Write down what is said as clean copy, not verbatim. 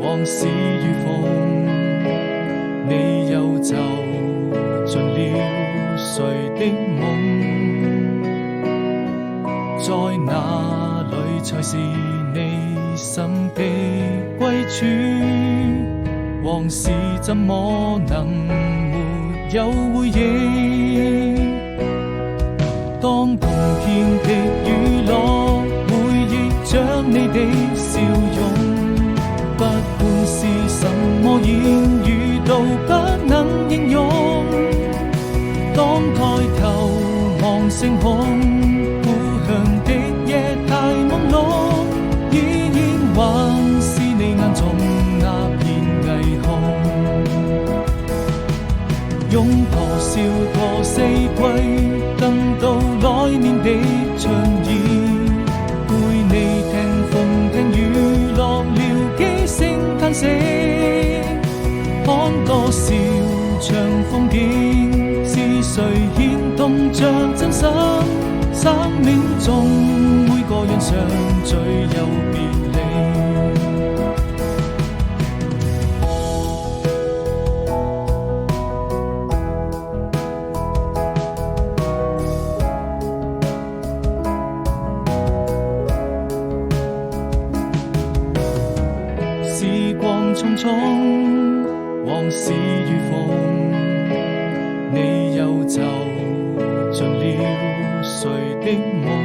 往事如風，你又走進了誰的夢？在哪裏才是你心的歸處？往事怎麼能沒有回憶？當碰見的雨落，回憶着你的笑容，不管是什麼言語都不能形容。當抬頭望星空，故鄉的夜太朦朧，依然還是你眼中那片霓虹。擁多少個四季，等到來年的春意，陪你聽風聽雨，落了幾聲嘆息，看多少場風景，是誰牽動着真心？生命中每個人相聚又別離。時光匆匆，往事如風，你又走進了誰的夢？